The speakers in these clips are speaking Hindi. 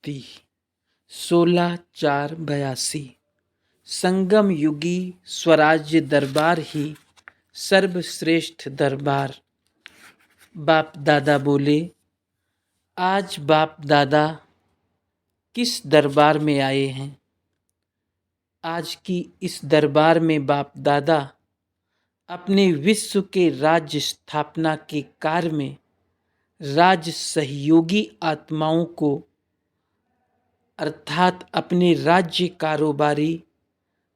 तिथि 16/4/82। संगम युगी स्वराज्य दरबार ही सर्वश्रेष्ठ दरबार। बाप दादा बोले, आज बाप दादा किस दरबार में आए हैं। आज की इस दरबार में बाप दादा अपने विश्व के राज्य स्थापना के कार्य में राज्य सहयोगी आत्माओं को अर्थात अपने राज्य कारोबारी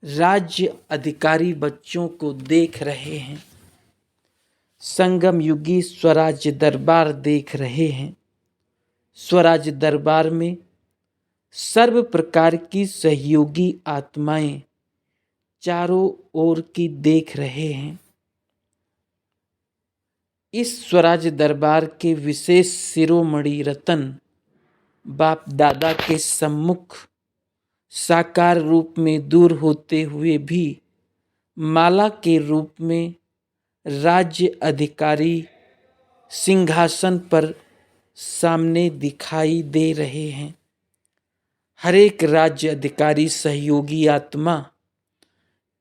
राज्य अधिकारी बच्चों को देख रहे हैं। संगम युगी स्वराज्य दरबार देख रहे हैं। स्वराज्य दरबार में सर्व प्रकार की सहयोगी आत्माएं चारों ओर की देख रहे हैं। इस स्वराज्य दरबार के विशेष शिरोमणि रतन बाप दादा के सम्मुख साकार रूप में दूर होते हुए भी माला के रूप में राज्य अधिकारी सिंहासन पर सामने दिखाई दे रहे हैं। हर एक राज्य अधिकारी सहयोगी आत्मा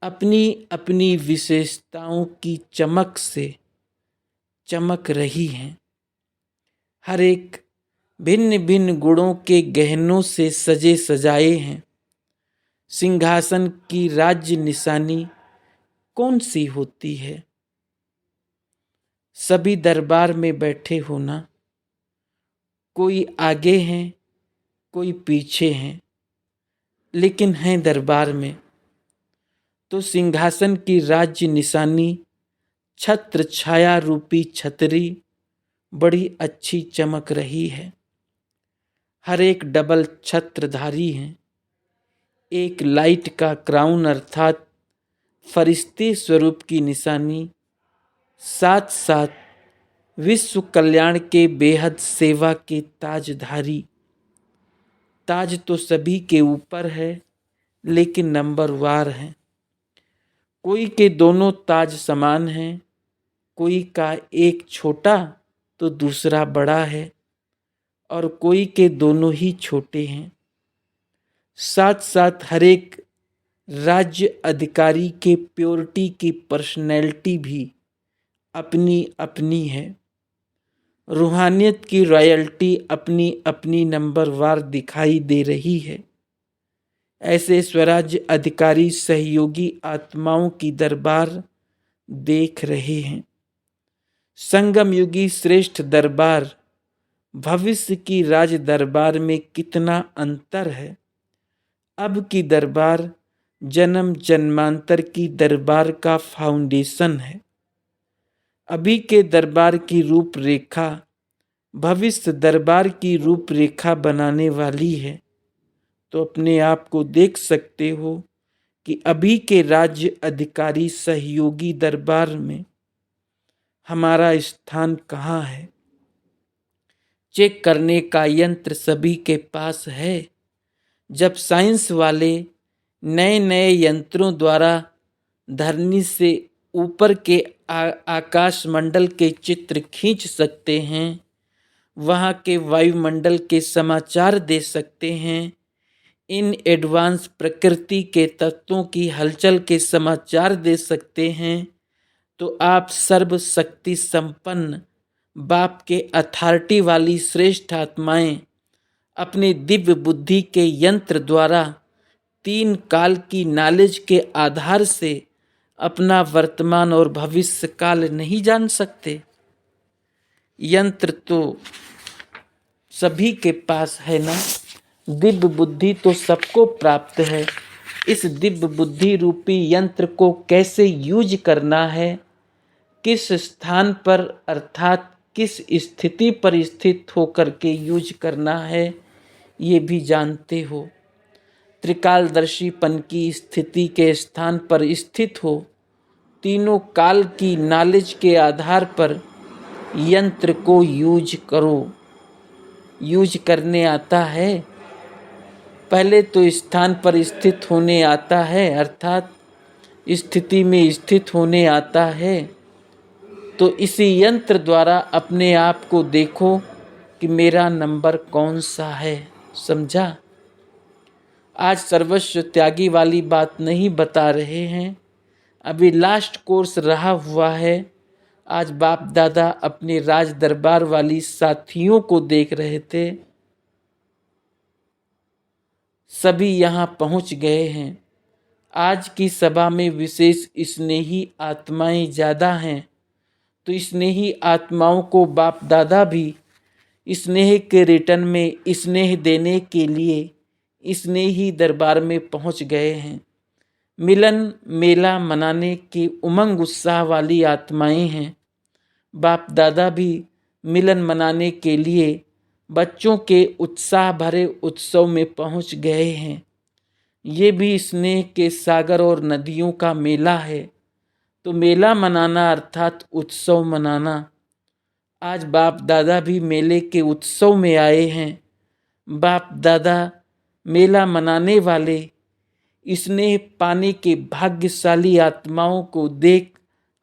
अपनी अपनी विशेषताओं की चमक से चमक रही हैं। हर एक भिन्न भिन्न गुणों के गहनों से सजे सजाए हैं। सिंहासन की राज्य निशानी कौन सी होती है? सभी दरबार में बैठे होना। कोई आगे हैं, कोई पीछे हैं, लेकिन हैं दरबार में। तो सिंहासन की राज्य निशानी छत्र छाया रूपी छतरी बड़ी अच्छी चमक रही है। हर एक डबल छत्रधारी हैं। एक लाइट का क्राउन अर्थात फरिश्ते स्वरूप की निशानी, साथ साथ विश्व कल्याण के बेहद सेवा के ताजधारी। ताज तो सभी के ऊपर है, लेकिन नंबरवार है। कोई के दोनों ताज समान हैं, कोई का एक छोटा तो दूसरा बड़ा है, और कोई के दोनों ही छोटे हैं। साथ साथ हर एक राज्य अधिकारी के प्योरिटी की पर्सनैलिटी भी अपनी अपनी है। रूहानियत की रॉयल्टी अपनी अपनी नंबरवार दिखाई दे रही है। ऐसे स्वराज्य अधिकारी सहयोगी आत्माओं की दरबार देख रहे हैं। संगम युगी श्रेष्ठ दरबार भविष्य की राज दरबार में कितना अंतर है। अब की दरबार जन्म जन्मांतर की दरबार का फाउंडेशन है। अभी के दरबार की रूपरेखा भविष्य दरबार की रूपरेखा बनाने वाली है। तो अपने आप को देख सकते हो कि अभी के राज्य अधिकारी सहयोगी दरबार में हमारा स्थान कहाँ है। चेक करने का यंत्र सभी के पास है। जब साइंस वाले नए नए यंत्रों द्वारा धरनी से ऊपर के आकाश मंडल के चित्र खींच सकते हैं, वहाँ के वायुमंडल के समाचार दे सकते हैं, इन एडवांस प्रकृति के तत्वों की हलचल के समाचार दे सकते हैं, तो आप सर्वशक्ति संपन्न बाप के अथॉरिटी वाली श्रेष्ठ आत्माएं अपने दिव्य बुद्धि के यंत्र द्वारा 3 काल की नॉलेज के आधार से अपना वर्तमान और भविष्य काल नहीं जान सकते। यंत्र तो सभी के पास है ना। दिव्य बुद्धि तो सबको प्राप्त है। इस दिव्य बुद्धि रूपी यंत्र को कैसे यूज करना है, किस स्थान पर अर्थात किस स्थिति पर स्थित होकर के यूज करना है, ये भी जानते हो। त्रिकालदर्शीपन की स्थिति के स्थान पर स्थित हो। तीनों काल की नॉलेज के आधार पर यंत्र को यूज करो। यूज करने आता है, पहले तो स्थान पर स्थित होने आता है, अर्थात स्थिति में स्थित होने आता है। तो इसी यंत्र द्वारा अपने आप को देखो कि मेरा नंबर कौन सा है। समझा? आज सर्वस्व त्यागी वाली बात नहीं बता रहे हैं, अभी लास्ट कोर्स रहा हुआ है। आज बाप दादा अपने राज दरबार वाली साथियों को देख रहे थे, सभी यहाँ पहुँच गए हैं। आज की सभा में विशेष स्नेही आत्माएं ज़्यादा हैं, तो स्नेही आत्माओं को बाप दादा भी स्नेह के रिटर्न में स्नेह देने के लिए स्नेही दरबार में पहुंच गए हैं। मिलन मेला मनाने की उमंग उत्साह वाली आत्माएं हैं। बाप दादा भी मिलन मनाने के लिए बच्चों के उत्साह भरे उत्सव में पहुंच गए हैं। ये भी स्नेह के सागर और नदियों का मेला है। तो मेला मनाना अर्थात उत्सव मनाना। आज बाप दादा भी मेले के उत्सव में आए हैं। बाप दादा मेला मनाने वाले स्नेह पाने के भाग्यशाली आत्माओं को देख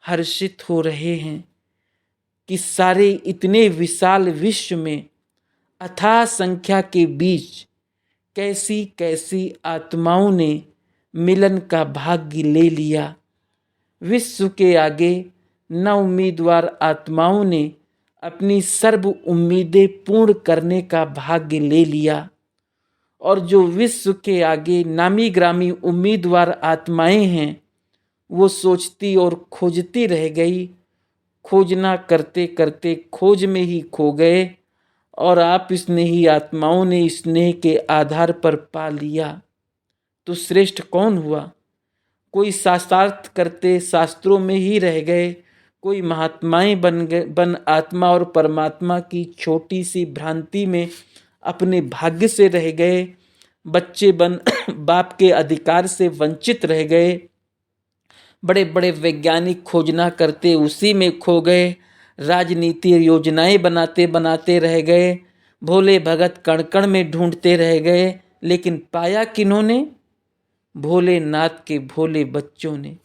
हर्षित हो रहे हैं कि सारे इतने विशाल विश्व में अथाह संख्या के बीच कैसी कैसी आत्माओं ने मिलन का भाग्य ले लिया। विश्व के आगे न उम्मीदवार आत्माओं ने अपनी सर्व उम्मीदें पूर्ण करने का भाग्य ले लिया, और जो विश्व के आगे नामी ग्रामी उम्मीदवार आत्माएं हैं वो सोचती और खोजती रह गई। खोजना करते करते खोज में ही खो गए, और आप स्नेही आत्माओं ने स्नेह के आधार पर पा लिया। तो श्रेष्ठ कौन हुआ? कोई शास्त्रार्थ करते शास्त्रों में ही रह गए, कोई महात्माएं बन आत्मा और परमात्मा की छोटी सी भ्रांति में अपने भाग्य से रह गए। बच्चे बन बाप के अधिकार से वंचित रह गए। बड़े बड़े वैज्ञानिक खोजना करते उसी में खो गए। राजनीति योजनाएं बनाते बनाते रह गए। भोले भगत कण कण में ढूंढते रह गए, लेकिन पाया किन्होंने? भोलेनाथ के भोले बच्चों ने।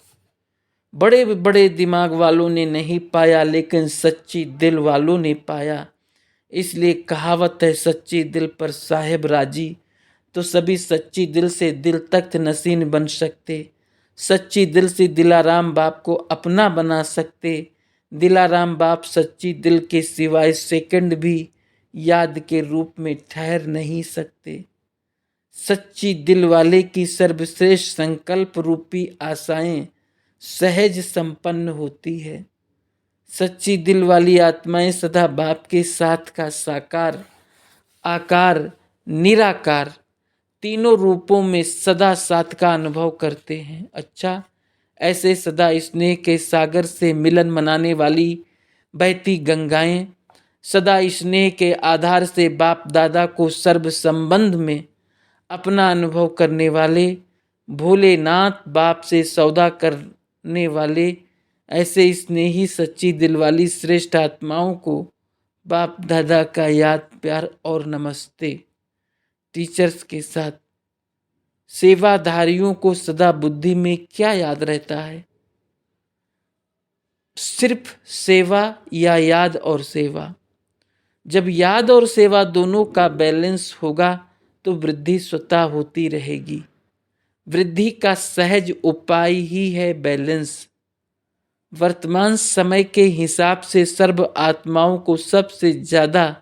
बड़े बड़े दिमाग वालों ने नहीं पाया, लेकिन सच्ची दिल वालों ने पाया। इसलिए कहावत है, सच्ची दिल पर साहेब राजी। तो सभी सच्ची दिल से दिल तख्त नसीन बन सकते, सच्ची दिल से दिलाराम बाप को अपना बना सकते। दिलाराम बाप सच्ची दिल के सिवाय सेकंड भी याद के रूप में ठहर नहीं सकते। सच्ची दिल वाले की सर्वश्रेष्ठ संकल्प रूपी आशाएं सहज संपन्न होती है। सच्ची दिल वाली आत्माएं सदा बाप के साथ का साकार, आकार, निराकार तीनों रूपों में सदा साथ का अनुभव करते हैं। अच्छा, ऐसे सदा स्नेह के सागर से मिलन मनाने वाली बहती गंगाएं, सदा स्नेह के आधार से बाप दादा को सर्व संबंध में अपना अनुभव करने वाले भोलेनाथ बाप से सौदा करने वाले, ऐसे स्नेही सच्ची दिल वाली श्रेष्ठ आत्माओं को बाप दादा का याद प्यार और नमस्ते। टीचर्स के साथ सेवाधारियों को सदा बुद्धि में क्या याद रहता है? सिर्फ सेवा या याद और सेवा? जब याद और सेवा दोनों का बैलेंस होगा तो वृद्धि स्वतः होती रहेगी। वृद्धि का सहज उपाय ही है बैलेंस। वर्तमान समय के हिसाब से सर्व आत्माओं को सबसे ज़्यादा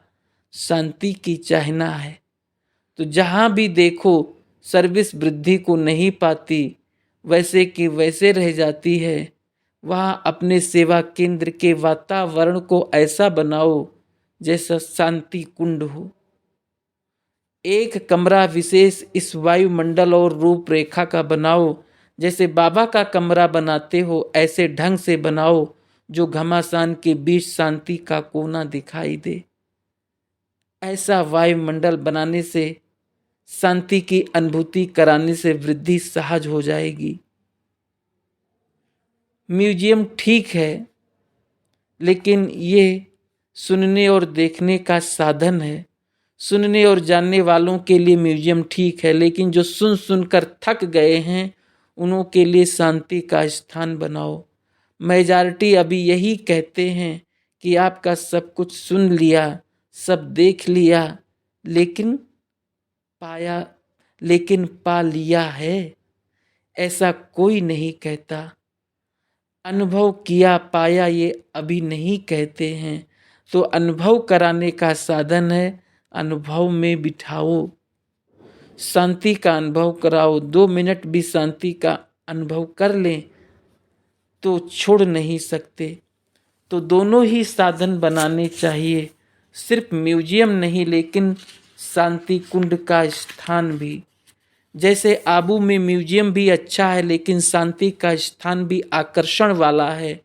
शांति की चाहना है। तो जहाँ भी देखो सर्विस वृद्धि को नहीं पाती, वैसे कि वैसे रह जाती है। वहाँ अपने सेवा केंद्र के वातावरण को ऐसा बनाओ जैसा शांति कुंड हो। एक कमरा विशेष इस वायुमंडल और रूपरेखा का बनाओ, जैसे बाबा का कमरा बनाते हो ऐसे ढंग से बनाओ जो घमासान के बीच शांति का कोना दिखाई दे। ऐसा वायुमंडल बनाने से, शांति की अनुभूति कराने से वृद्धि सहज हो जाएगी। म्यूजियम ठीक है, लेकिन ये सुनने और देखने का साधन है। सुनने और जानने वालों के लिए म्यूजियम ठीक है, लेकिन जो सुन सुनकर थक गए हैं उनों के लिए शांति का स्थान बनाओ। मेजॉरिटी अभी यही कहते हैं कि आपका सब कुछ सुन लिया, सब देख लिया, लेकिन पाया लेकिन पा लिया है, ऐसा कोई नहीं कहता। अनुभव किया पाया ये अभी नहीं कहते हैं, तो अनुभव कराने का साधन है, अनुभव में बिठाओ, शांति का अनुभव कराओ। 2 मिनट भी शांति का अनुभव कर लें तो छोड़ नहीं सकते। तो दोनों ही साधन बनाने चाहिए, सिर्फ म्यूजियम नहीं लेकिन शांति कुंड का स्थान भी। जैसे आबू में म्यूजियम भी अच्छा है लेकिन शांति का स्थान भी आकर्षण वाला है।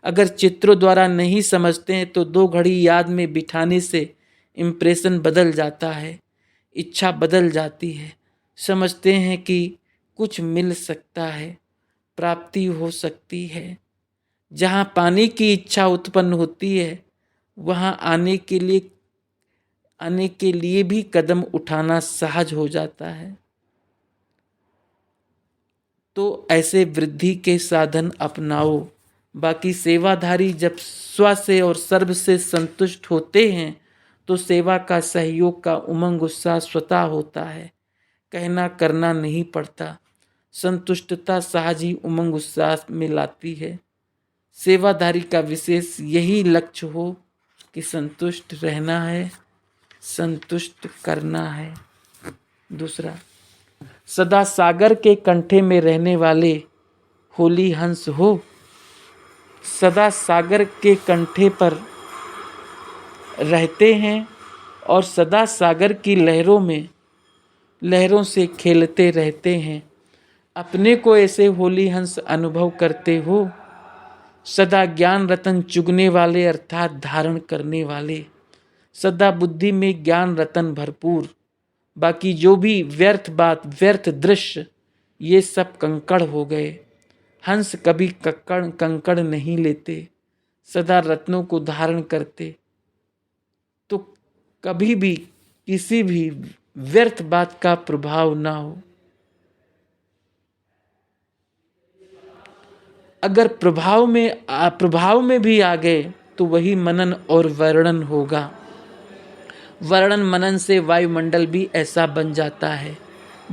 अगर चित्रों द्वारा नहीं समझते हैं तो 2 घड़ी याद में बिठाने से इम्प्रेशन बदल जाता है, इच्छा बदल जाती है। समझते हैं कि कुछ मिल सकता है, प्राप्ति हो सकती है। जहाँ पाने की इच्छा उत्पन्न होती है वहाँ आने के लिए भी कदम उठाना सहज हो जाता है। तो ऐसे वृद्धि के साधन अपनाओ। बाकी सेवाधारी जब स्व से और सर्व से संतुष्ट होते हैं तो सेवा का सहयोग का उमंग उत्साह स्वतः होता है, कहना करना नहीं पड़ता। संतुष्टता सहज ही उमंग उत्साह में लाती है। सेवाधारी का विशेष यही लक्ष्य हो कि संतुष्ट रहना है, संतुष्ट करना है। दूसरा, सदा सागर के कंठे में रहने वाले होली हंस हो। सदा सागर के कंठे पर रहते हैं और सदा सागर की लहरों से खेलते रहते हैं। अपने को ऐसे होली हंस अनुभव करते हो। सदा ज्ञान रतन चुगने वाले अर्थात धारण करने वाले, सदा बुद्धि में ज्ञान रतन भरपूर। बाकी जो भी व्यर्थ बात, व्यर्थ दृश्य, ये सब कंकड़ हो गए। हंस कभी कंकड़ नहीं लेते, सदा रत्नों को धारण करते। तो कभी भी किसी भी व्यर्थ बात का प्रभाव ना हो। अगर प्रभाव में भी आ गए तो वही मनन और वर्णन होगा। वर्णन मनन से वायुमंडल भी ऐसा बन जाता है।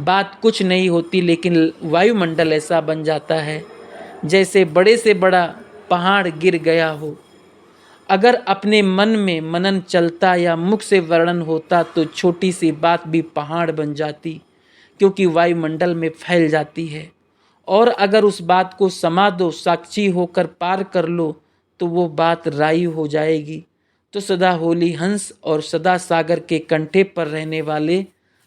बात कुछ नहीं होती लेकिन वायुमंडल ऐसा बन जाता है जैसे बड़े से बड़ा पहाड़ गिर गया हो। अगर अपने मन में मनन चलता या मुख से वर्णन होता तो छोटी सी बात भी पहाड़ बन जाती, क्योंकि वायुमंडल में फैल जाती है। और अगर उस बात को समा दो, साक्षी होकर पार कर लो, तो वो बात राई हो जाएगी। तो सदा होली हंस और सदा सागर के कंठे पर रहने वाले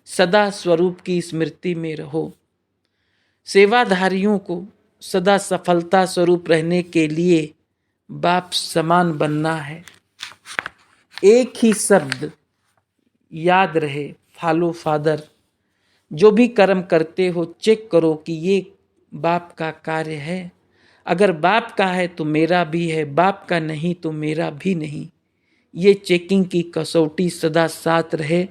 सदा स्वरूप की स्मृति में रहो। सेवाधारियों को सदा सफलता स्वरूप रहने के लिए बाप समान बनना है। एक ही शब्द याद रहे, फॉलो फादर। जो भी कर्म करते हो चेक करो कि ये बाप का कार्य है। अगर बाप का है तो मेरा भी है, बाप का नहीं तो मेरा भी नहीं। ये चेकिंग की कसौटी सदा साथ रहे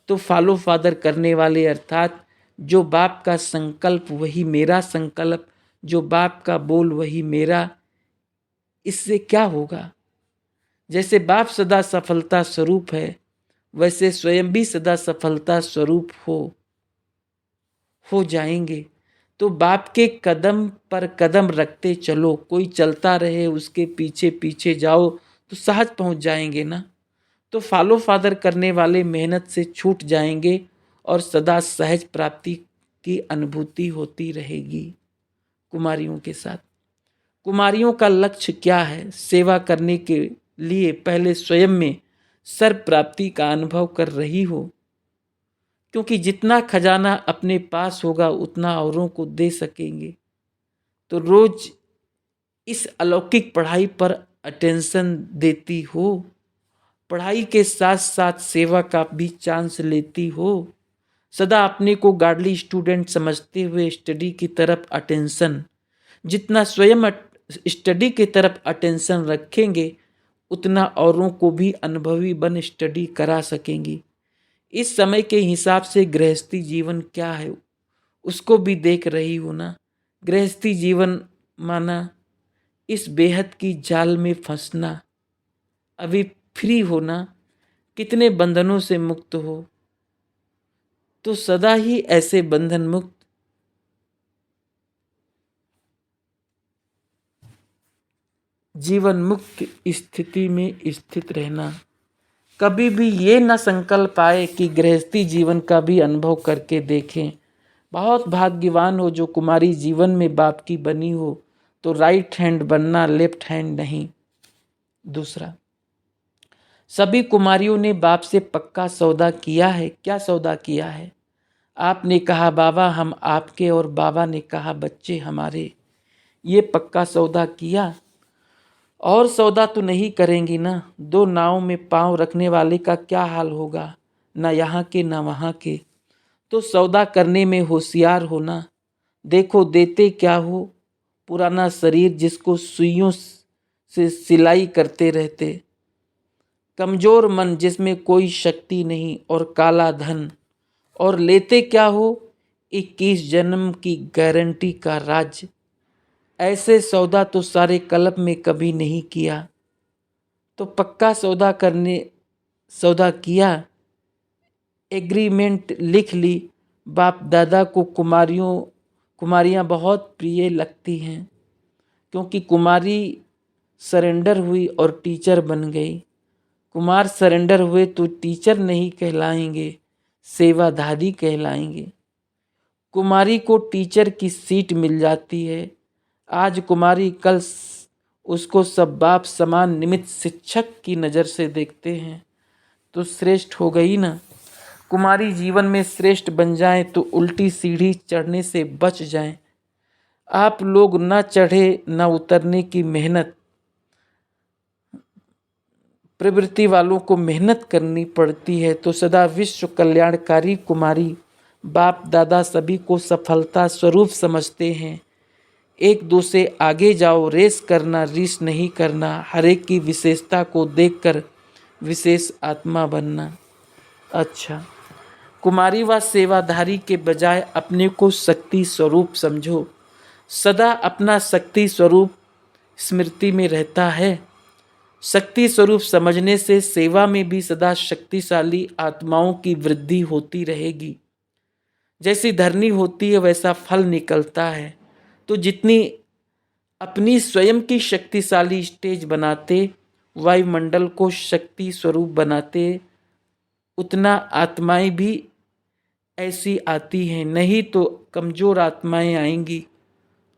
तो फॉलो फादर करने वाले अर्थात जो बाप का संकल्प वही मेरा संकल्प, जो बाप का बोल वही मेरा। इससे क्या होगा? जैसे बाप सदा सफलता स्वरूप है वैसे स्वयं भी सदा सफलता स्वरूप हो जाएंगे। तो बाप के कदम पर कदम रखते चलो। कोई चलता रहे उसके पीछे पीछे जाओ तो सहज पहुंच जाएंगे ना। तो फॉलो फादर करने वाले मेहनत से छूट जाएंगे और सदा सहज प्राप्ति की अनुभूति होती रहेगी। कुमारियों के साथ, कुमारियों का लक्ष्य क्या है? सेवा करने के लिए पहले स्वयं में सर्व प्राप्ति का अनुभव कर रही हो, क्योंकि जितना खजाना अपने पास होगा उतना औरों को दे सकेंगे। तो रोज इस अलौकिक पढ़ाई पर अटेंशन देती हो, पढ़ाई के साथ साथ सेवा का भी चांस लेती हो। सदा अपने को गार्डली स्टूडेंट समझते हुए स्टडी की तरफ अटेंशन, जितना स्वयं स्टडी की तरफ अटेंशन रखेंगे उतना औरों को भी अनुभवी बन स्टडी करा सकेंगी। इस समय के हिसाब से गृहस्थी जीवन क्या है उसको भी देख रही हो ना। गृहस्थी जीवन माना इस बेहद की जाल में फंसना, अभी फ्री होना, कितने बंधनों से मुक्त हो। तो सदा ही ऐसे बंधन मुक्त जीवन मुक्त स्थिति में स्थित रहना। कभी भी ये न संकल्प आए कि गृहस्थी जीवन का भी अनुभव करके देखें। बहुत भाग्यवान हो जो कुमारी जीवन में बाप की बनी हो, तो राइट हैंड बनना, लेफ्ट हैंड नहीं। दूसरा, सभी कुमारियों ने बाप से पक्का सौदा किया है। क्या सौदा किया है? आपने कहा बाबा हम आपके, और बाबा ने कहा बच्चे हमारे। ये पक्का सौदा किया। और सौदा तो नहीं करेंगी ना। दो नाव में पांव रखने वाले का क्या हाल होगा, ना यहाँ के ना वहाँ के। तो सौदा करने में होशियार होना। देखो देते क्या हो, पुराना शरीर जिसको सुइयों से सिलाई करते रहते, कमजोर मन जिसमें कोई शक्ति नहीं, और काला धन। और लेते क्या हो, 21 जन्म की गारंटी का राज्य। ऐसे सौदा तो सारे कल्प में कभी नहीं किया। तो पक्का सौदा किया, एग्रीमेंट लिख ली। बाप दादा को कुमारियाँ बहुत प्रिय लगती हैं, क्योंकि कुमारी सरेंडर हुई और टीचर बन गई। कुमार सरेंडर हुए तो टीचर नहीं कहलाएंगे, सेवाधारी कहलाएंगे। कुमारी को टीचर की सीट मिल जाती है। आज कुमारी, कल उसको सब बाप समान निमित्त शिक्षक की नज़र से देखते हैं, तो श्रेष्ठ हो गई ना। कुमारी जीवन में श्रेष्ठ बन जाए तो उल्टी सीढ़ी चढ़ने से बच जाएं। आप लोग न चढ़े न उतरने की मेहनत, प्रवृत्ति वालों को मेहनत करनी पड़ती है। तो सदा विश्व कल्याणकारी कुमारी बाप दादा सभी को सफलता स्वरूप समझते हैं। एक दो से आगे जाओ, रेस करना, रीस नहीं करना। हर एक की विशेषता को देखकर विशेष आत्मा बनना। अच्छा, कुमारी व सेवाधारी के बजाय अपने को शक्ति स्वरूप समझो। सदा अपना शक्ति स्वरूप स्मृति में रहता है। शक्ति स्वरूप समझने से सेवा में भी सदा शक्तिशाली आत्माओं की वृद्धि होती रहेगी। जैसी धरनी होती है वैसा फल निकलता है। तो जितनी अपनी स्वयं की शक्तिशाली स्टेज बनाते, वायुमंडल को शक्ति स्वरूप बनाते, उतना आत्माएं भी ऐसी आती हैं। नहीं तो कमजोर आत्माएं आएंगी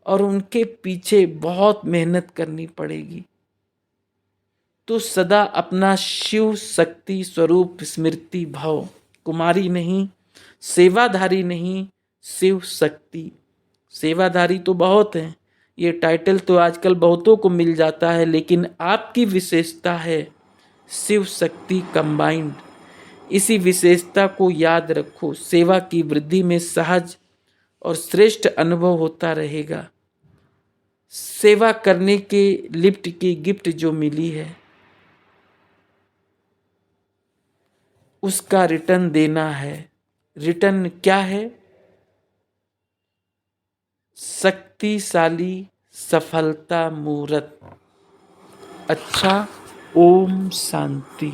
और उनके पीछे बहुत मेहनत करनी पड़ेगी। तो सदा अपना शिव शक्ति स्वरूप स्मृति भाव, कुमारी नहीं, सेवाधारी नहीं, शिव शक्ति। सेवाधारी तो बहुत हैं, ये टाइटल तो आजकल बहुतों को मिल जाता है, लेकिन आपकी विशेषता है शिव शक्ति कंबाइंड। इसी विशेषता को याद रखो। सेवा की वृद्धि में सहज और श्रेष्ठ अनुभव होता रहेगा। सेवा करने के लिफ्ट की गिफ्ट जो मिली है उसका रिटर्न देना है। रिटर्न क्या है? शक्तिशाली सफलता मूर्त। अच्छा, ओम शांति।